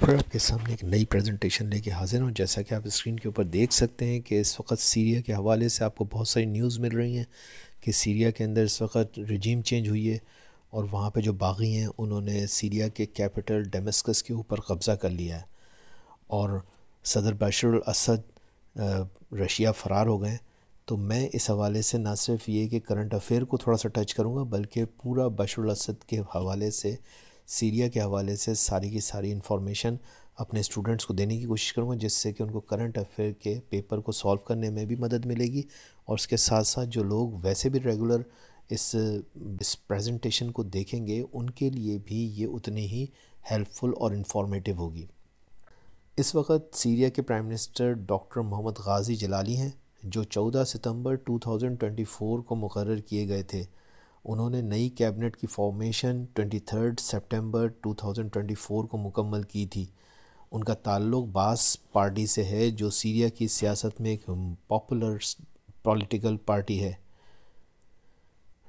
پر آپ کے سامنے ایک نئی پریزنٹیشن لے کے حاضر ہوں۔ جیسا کہ آپ اسکرین کے اوپر دیکھ سکتے ہیں کہ اس وقت سیریا کے حوالے سے آپ کو بہت ساری نیوز مل رہی ہیں کہ سیریا کے اندر اس وقت رجیم چینج ہوئی ہے اور وہاں پہ جو باغی ہیں انہوں نے سیریا کے کیپٹل ڈیمسکس کے اوپر قبضہ کر لیا ہے اور صدر بشار الاسد رشیا فرار ہو گئے۔ تو میں اس حوالے سے نہ صرف یہ کہ کرنٹ افیئر کو تھوڑا سا ٹچ کروں گا بلکہ پورا بشار الاسد کے حوالے سے، سیریا کے حوالے سے ساری کی ساری انفارمیشن اپنے اسٹوڈنٹس کو دینے کی کوشش کروں گا، جس سے کہ ان کو کرنٹ افیئر کے پیپر کو سالو کرنے میں بھی مدد ملے گی، اور اس کے ساتھ ساتھ جو لوگ ویسے بھی ریگولر اس پریزنٹیشن کو دیکھیں گے ان کے لیے بھی یہ اتنی ہی ہیلپ فل اور انفارمیٹیو ہوگی۔ اس وقت سیریا کے پرائم منسٹر ڈاکٹر محمد غازی جلالی ہیں، جو 14 ستمبر 2024 کو مقرر کیے گئے تھے۔ انہوں نے نئی کیبنٹ کی فارمیشن 23 سپٹمبر 2024 کو مکمل کی تھی۔ ان کا تعلق باس پارٹی سے ہے، جو سیریا کی سیاست میں ایک پاپولر پولیٹیکل پارٹی ہے۔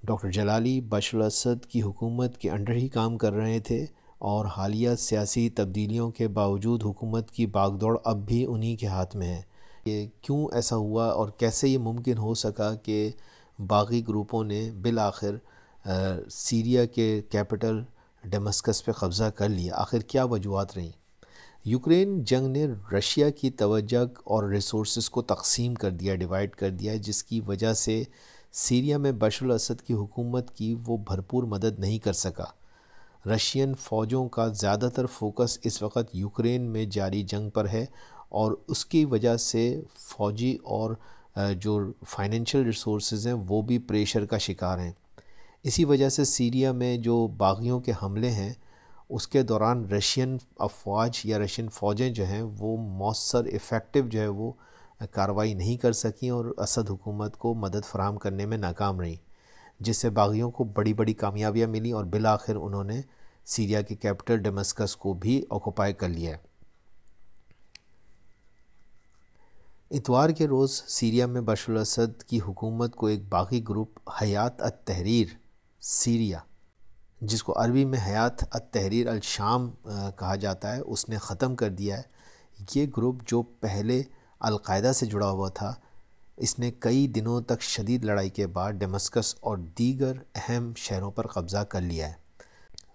ڈاکٹر جلالی بشار الاسد کی حکومت کے انڈر ہی کام کر رہے تھے، اور حالیہ سیاسی تبدیلیوں کے باوجود حکومت کی باغ دوڑ اب بھی انہی کے ہاتھ میں ہے۔ یہ کیوں ایسا ہوا اور کیسے یہ ممکن ہو سکا کہ باغی گروپوں نے بالآخر سیریا کے کیپٹل ڈیمسکس پہ قبضہ کر لیا؟ آخر کیا وجوہات رہیں؟ یوکرین جنگ نے رشیا کی توجہ اور ریسورسز کو تقسیم کر دیا، ڈیوائیڈ کر دیا، جس کی وجہ سے سیریا میں بشار الاسد کی حکومت کی وہ بھرپور مدد نہیں کر سکا۔ رشین فوجوں کا زیادہ تر فوکس اس وقت یوکرین میں جاری جنگ پر ہے، اور اس کی وجہ سے فوجی اور جو فائنینشیل ریسورسز ہیں وہ بھی پریشر کا شکار ہیں۔ اسی وجہ سے سیریا میں جو باغیوں کے حملے ہیں اس کے دوران رشین افواج یا رشین فوجیں جو ہیں وہ مؤثر افیکٹو جو ہے وہ کارروائی نہیں کر سکیں اور اسد حکومت کو مدد فراہم کرنے میں ناکام رہیں، جس سے باغیوں کو بڑی بڑی کامیابیاں ملی اور بالآخر انہوں نے سیریا کے کیپٹل ڈیمسکس کو بھی آکوپائی کر لیا ہے۔ اتوار کے روز سیریا میں بشار الاسد کی حکومت کو ایک باغی گروپ حیات التحریر سیریا، جس کو عربی میں حیات التحریر الشام کہا جاتا ہے، اس نے ختم کر دیا ہے۔ یہ گروپ جو پہلے القاعدہ سے جڑا ہوا تھا، اس نے کئی دنوں تک شدید لڑائی کے بعد ڈیمسکس اور دیگر اہم شہروں پر قبضہ کر لیا ہے۔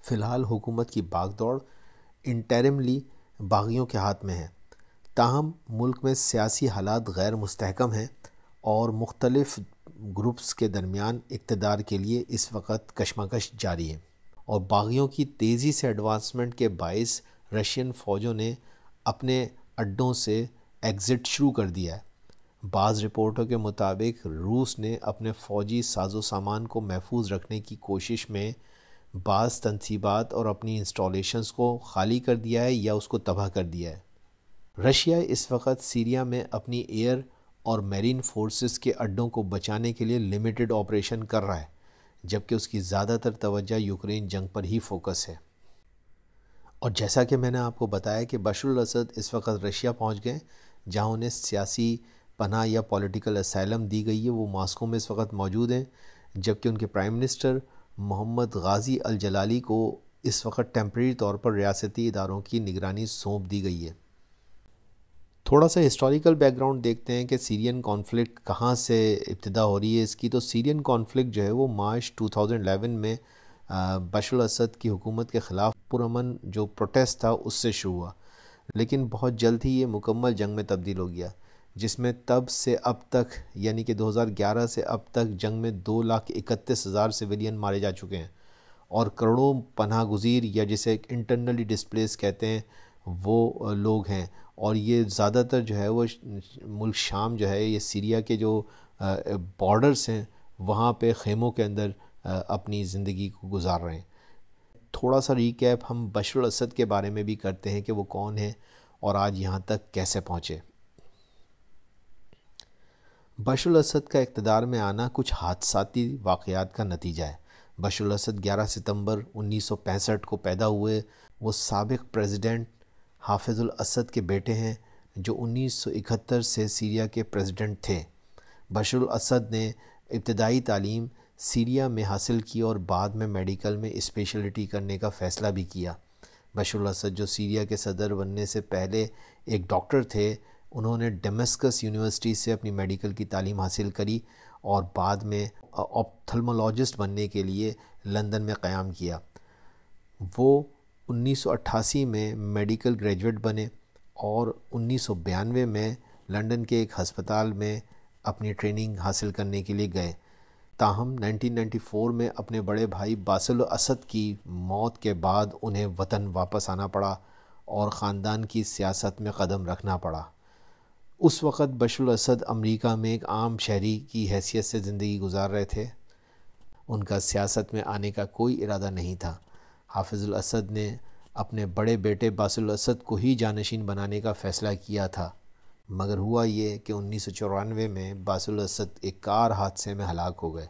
فی الحال حکومت کی باغ دوڑ انٹرملی باغیوں کے ہاتھ میں ہے، تاہم ملک میں سیاسی حالات غیر مستحکم ہیں اور مختلف گروپس کے درمیان اقتدار کے لیے اس وقت کشمکش جاری ہے، اور باغیوں کی تیزی سے ایڈوانسمنٹ کے باعث رشین فوجوں نے اپنے اڈوں سے ایگزٹ شروع کر دیا ہے۔ بعض رپورٹوں کے مطابق روس نے اپنے فوجی ساز و سامان کو محفوظ رکھنے کی کوشش میں بعض تنصیبات اور اپنی انسٹالیشنز کو خالی کر دیا ہے یا اس کو تباہ کر دیا ہے۔ رشیا اس وقت سیریا میں اپنی ایئر اور میرین فورسز کے اڈوں کو بچانے کے لیے لمیٹڈ آپریشن کر رہا ہے، جبکہ اس کی زیادہ تر توجہ یوکرین جنگ پر ہی فوکس ہے۔ اور جیسا کہ میں نے آپ کو بتایا کہ بشار الاسد اس وقت رشیا پہنچ گئے، جہاں انہیں سیاسی پناہ یا پولیٹیکل اسائلم دی گئی ہے۔ وہ ماسکو میں اس وقت موجود ہیں، جبکہ ان کے پرائم منسٹر محمد غازی الجلالی کو اس وقت ٹیمپریری طور پر ریاستی اداروں کی نگرانی سونپ دی گئی ہے۔ تھوڑا سا ہسٹوریکل بیک گراؤنڈ دیکھتے ہیں کہ سیرین کانفلکٹ کہاں سے ابتدا ہو رہی ہے اس کی۔ تو سیرین کانفلکٹ جو ہے وہ مارچ 2011 میں بشار الاسد کی حکومت کے خلاف پرامن جو پروٹیسٹ تھا اس سے شروع ہوا، لیکن بہت جلد ہی یہ مکمل جنگ میں تبدیل ہو گیا، جس میں تب سے اب تک یعنی کہ 2011 سے اب تک جنگ میں 2,31,000 سویلین مارے جا چکے ہیں، اور کروڑوں پناہ گزیر یا جسے انٹرنلی ڈسپلیس کہتے ہیں وہ لوگ ہیں، اور یہ زیادہ تر جو ہے وہ ملک شام جو ہے، یہ سیریا کے جو بارڈرز ہیں وہاں پہ خیموں کے اندر اپنی زندگی کو گزار رہے ہیں۔ تھوڑا سا ریکیپ ہم بشار الاسد کے بارے میں بھی کرتے ہیں کہ وہ کون ہے اور آج یہاں تک کیسے پہنچے۔ بشار الاسد کا اقتدار میں آنا کچھ حادثاتی واقعات کا نتیجہ ہے۔ بشار الاسد 11 ستمبر 1965 کو پیدا ہوئے۔ وہ سابق پریزیڈنٹ حافظ الاسد کے بیٹے ہیں، جو 1971 سے سیریا کے پریزیڈنٹ تھے۔ بشار الاسد نے ابتدائی تعلیم سیریا میں حاصل کی اور بعد میں میڈیکل میں اسپیشلٹی کرنے کا فیصلہ بھی کیا۔ بشار الاسد جو سیریا کے صدر بننے سے پہلے ایک ڈاکٹر تھے، انہوں نے ڈیمسکس یونیورسٹی سے اپنی میڈیکل کی تعلیم حاصل کری اور بعد میں آپتھلمولوجسٹ بننے کے لیے لندن میں قیام کیا۔ وہ 1988 میں میڈیکل گریجویٹ بنے اور 1992 میں لندن کے ایک ہسپتال میں اپنی ٹریننگ حاصل کرنے کے لیے گئے۔ تاہم 1994 میں اپنے بڑے بھائی باسل الاسد کی موت کے بعد انہیں وطن واپس آنا پڑا اور خاندان کی سیاست میں قدم رکھنا پڑا۔ اس وقت بشار الاسد امریکہ میں ایک عام شہری کی حیثیت سے زندگی گزار رہے تھے، ان کا سیاست میں آنے کا کوئی ارادہ نہیں تھا۔ حافظ الاسد نے اپنے بڑے بیٹے باسل الاسد کو ہی جانشین بنانے کا فیصلہ کیا تھا، مگر ہوا یہ کہ 1994 میں باسل الاسد ایک کار حادثے میں ہلاک ہو گئے،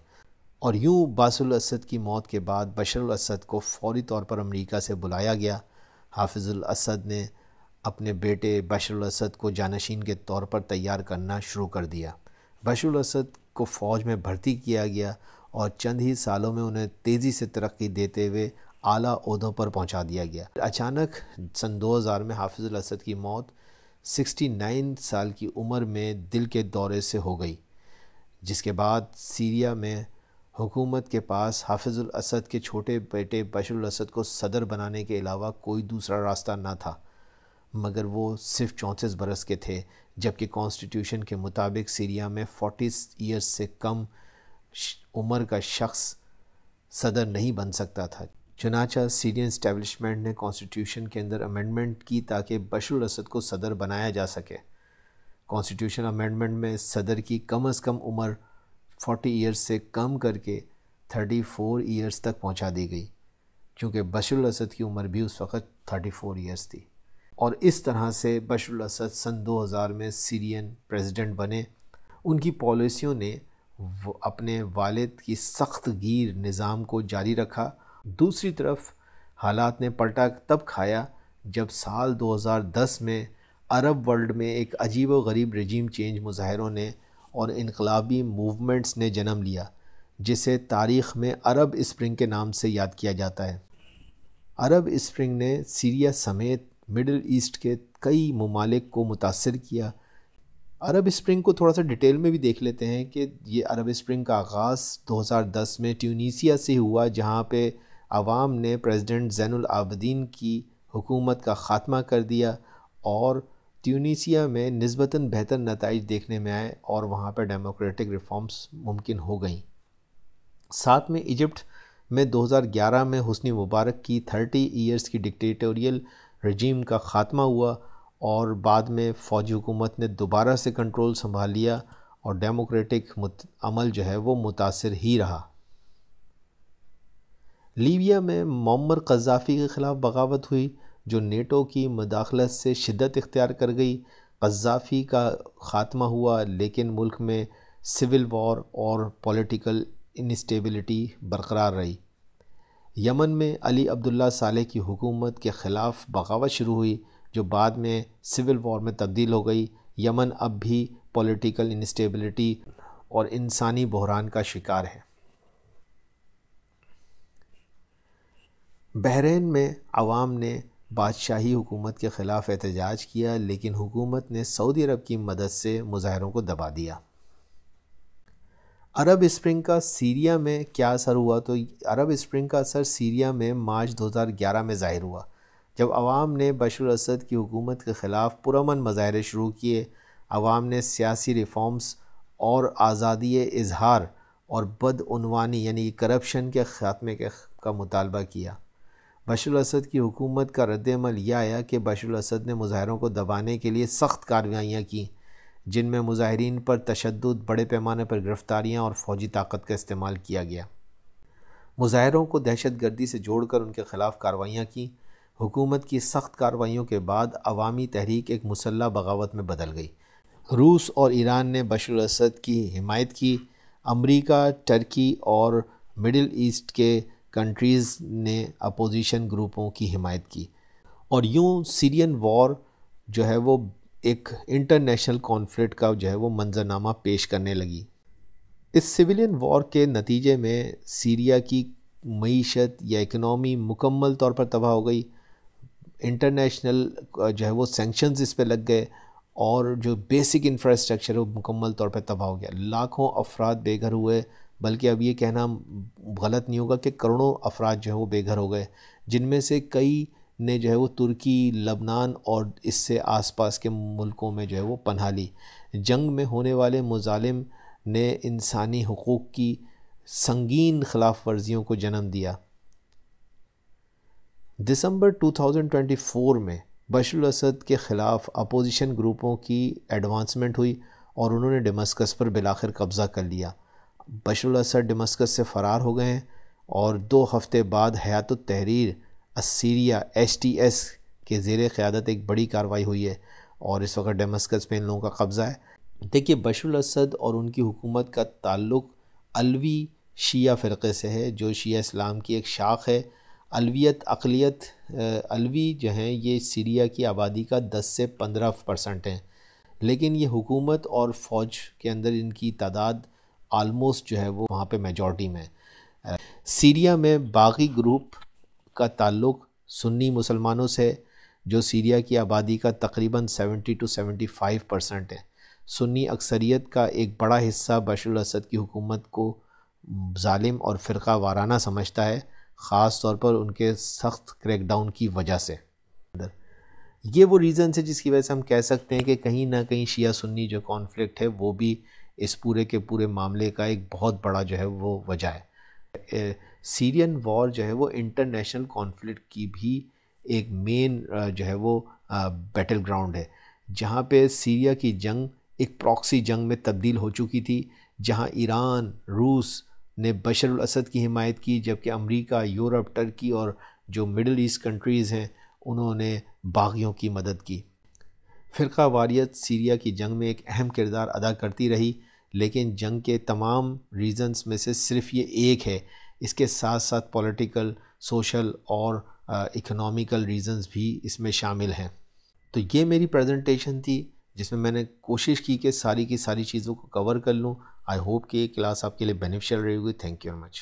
اور یوں باسل الاسد کی موت کے بعد بشار الاسد کو فوری طور پر امریکہ سے بلایا گیا۔ حافظ الاسد نے اپنے بیٹے بشار الاسد کو جانشین کے طور پر تیار کرنا شروع کر دیا۔ بشار الاسد کو فوج میں بھرتی کیا گیا اور چند ہی سالوں میں انہیں تیزی سے ترقی دیتے ہوئے اعلیٰ عہدوں پر پہنچا دیا گیا۔ اچانک سن 2000 میں حافظ الاسد کی موت 69 سال کی عمر میں دل کے دورے سے ہو گئی، جس کے بعد سیریا میں حکومت کے پاس حافظ الاسد کے چھوٹے بیٹے بشار الاسد کو صدر بنانے کے علاوہ کوئی دوسرا راستہ نہ تھا، مگر وہ صرف 34 برس کے تھے، جبکہ کانسٹیٹیوشن کے مطابق سیریا میں 40 ایئرز سے کم عمر کا شخص صدر نہیں بن سکتا تھا۔ چنانچہ سیرین اسٹیبلشمنٹ نے کانسٹیٹیوشن کے اندر امینڈمنٹ کی تاکہ بشار الاسد کو صدر بنایا جا سکے۔ کانسٹیٹیوشن امینڈمنٹ میں صدر کی کم از کم عمر 40 ایئرز سے کم کر کے 34 ایئرز تک پہنچا دی گئی، کیونکہ بشار الاسد کی عمر بھی اس وقت 34 ایئرز تھی، اور اس طرح سے بشار الاسد سن 2000 میں سیرین پریزیڈنٹ بنے۔ ان کی پالیسیوں نے اپنے والد کی سخت گیر نظام کو جاری رکھا۔ دوسری طرف حالات نے پلٹا تب کھایا جب سال 2010 میں عرب ورلڈ میں ایک عجیب و غریب رجیم چینج مظاہروں نے اور انقلابی موومنٹس نے جنم لیا، جسے تاریخ میں عرب اسپرنگ کے نام سے یاد کیا جاتا ہے۔ عرب اسپرنگ نے سیریا سمیت مڈل ایسٹ کے کئی ممالک کو متاثر کیا۔ عرب اسپرنگ کو تھوڑا سا ڈیٹیل میں بھی دیکھ لیتے ہیں کہ یہ عرب اسپرنگ کا آغاز 2010 میں ٹیونیسیا سے ہوا، جہاں پہ عوام نے پریزیڈنٹ زین العابدین کی حکومت کا خاتمہ کر دیا اور ٹیونیسیا میں نسبتاً بہتر نتائج دیکھنے میں آئے اور وہاں پہ ڈیموکریٹک ریفارمز ممکن ہو گئیں۔ ساتھ میں ایجپٹ میں 2011 میں حسنی مبارک کی 30 ایئرز کی ڈکٹیٹوریل رجیم کا خاتمہ ہوا اور بعد میں فوجی حکومت نے دوبارہ سے کنٹرول سنبھال لیا اور ڈیموکریٹک عمل جو ہے وہ متاثر ہی رہا۔ لیبیا میں معمر قذافی کے خلاف بغاوت ہوئی جو نیٹو کی مداخلت سے شدت اختیار کر گئی۔ قذافی کا خاتمہ ہوا، لیکن ملک میں سول وار اور پولیٹیکل انسٹیبلٹی برقرار رہی۔ یمن میں علی عبداللہ صالح کی حکومت کے خلاف بغاوت شروع ہوئی جو بعد میں سول وار میں تبدیل ہو گئی۔ یمن اب بھی پولیٹیکل انسٹیبلٹی اور انسانی بحران کا شکار ہے۔ بحرین میں عوام نے بادشاہی حکومت کے خلاف احتجاج کیا، لیکن حکومت نے سعودی عرب کی مدد سے مظاہروں کو دبا دیا۔ عرب اسپرنگ کا سیریا میں کیا اثر ہوا؟ تو عرب اسپرنگ کا اثر سیریا میں مارچ 2011 میں ظاہر ہوا، جب عوام نے بشار الاسد کی حکومت کے خلاف پرامن مظاہرے شروع کیے۔ عوام نے سیاسی ریفارمز اور آزادی اظہار اور بدعنوانی یعنی کرپشن کے خاتمے کا مطالبہ کیا۔ بشار الاسد کی حکومت کا رد عمل یہ آیا کہ بشار الاسد نے مظاہروں کو دبانے کے لیے سخت کارروائیاں کیں، جن میں مظاہرین پر تشدد، بڑے پیمانے پر گرفتاریاں اور فوجی طاقت کا استعمال کیا گیا۔ مظاہروں کو دہشت گردی سے جوڑ کر ان کے خلاف کارروائیاں کیں۔ حکومت کی سخت کارروائیوں کے بعد عوامی تحریک ایک مسلح بغاوت میں بدل گئی۔ روس اور ایران نے بشار الاسد کی حمایت کی۔ امریکہ، ترکی اور مڈل ایسٹ کے کنٹریز نے اپوزیشن گروپوں کی حمایت کی، اور یوں سیرین وار جو ہے وہ ایک انٹرنیشنل کانفلکٹ کا جو ہے وہ منظرنامہ پیش کرنے لگی۔ اس سویلین وار کے نتیجے میں سیریا کی معیشت یا اکنامی مکمل طور پر تباہ ہو گئی۔ انٹرنیشنل جو ہے وہ سینکشنز اس پہ لگ گئے اور جو بیسک انفراسٹرکچر ہے وہ مکمل طور پہ تباہ ہو گیا. لاکھوں افراد بے گھر ہوئے، بلکہ اب یہ کہنا غلط نہیں ہوگا کہ کروڑوں افراد جو ہے وہ بے گھر ہو گئے، جن میں سے کئی نے جو ہے وہ ترکی، لبنان اور اس سے آس پاس کے ملکوں میں جو ہے وہ پناہ لی. جنگ میں ہونے والے مظالم نے انسانی حقوق کی سنگین خلاف ورزیوں کو جنم دیا. دسمبر 2024 میں بشر الاسد کے خلاف اپوزیشن گروپوں کی ایڈوانسمنٹ ہوئی اور انہوں نے ڈمسکس پر بالآخر قبضہ کر لیا. بشر الاسد ڈمسکس سے فرار ہو گئے ہیں اور 2 ہفتے بعد حیات التحریر السیریہ HTS کے زیر قیادت ایک بڑی کارروائی ہوئی ہے اور اس وقت ڈمسکس میں ان لوگوں کا قبضہ ہے. دیکھیے بشر الاسد اور ان کی حکومت کا تعلق علوی شیعہ فرقے سے ہے، جو شیعہ اسلام کی ایک شاخ ہے. علویت اقلیت علوی جو ہیں یہ سیریا کی آبادی کا 10 سے 15% ہیں، لیکن یہ حکومت اور فوج کے اندر ان کی تعداد آلموسٹ جو ہے وہ وہاں پہ میجورٹی میں ہے. سیریا میں باغی گروپ کا تعلق سنی مسلمانوں سے، جو سیریا کی آبادی کا تقریباً 70 to 75% ہے. سنی اکثریت کا ایک بڑا حصہ بشر الاسد کی حکومت کو ظالم اور فرقہ وارانہ سمجھتا ہے، خاص طور پر ان کے سخت کریک ڈاؤن کی وجہ سے. یہ وہ ریزنز ہے جس کی وجہ سے ہم کہہ سکتے ہیں کہ کہیں نہ کہیں شیعہ سنی جو کانفلکٹ ہے وہ بھی اس پورے کے پورے معاملے کا ایک بہت بڑا جو ہے وہ وجہ ہے. سیرین وار جو ہے وہ انٹرنیشنل کانفلکٹ کی بھی ایک مین جو ہے وہ بیٹل گراؤنڈ ہے، جہاں پہ سیریا کی جنگ ایک پراکسی جنگ میں تبدیل ہو چکی تھی، جہاں ایران، روس نے بشر الاسد کی حمایت کی، جبکہ امریکہ، یورپ، ٹرکی اور جو مڈل ایسٹ کنٹریز ہیں انہوں نے باغیوں کی مدد کی. فرقہ واریت سیریا کی جنگ میں ایک اہم کردار ادا کرتی رہی، لیکن جنگ کے تمام ریزنز میں سے صرف یہ ایک ہے. اس کے ساتھ ساتھ پولیٹیکل، سوشل اور اکنامیکل ریزنز بھی اس میں شامل ہیں. تو یہ میری پریزنٹیشن تھی جس میں نے کوشش کی کہ ساری کی ساری چیزوں کو کور کر لوں. آئی ہوپ کہ یہ کلاس آپ کے لیے بینیفیشل رہے ہوگی. Thank you very much.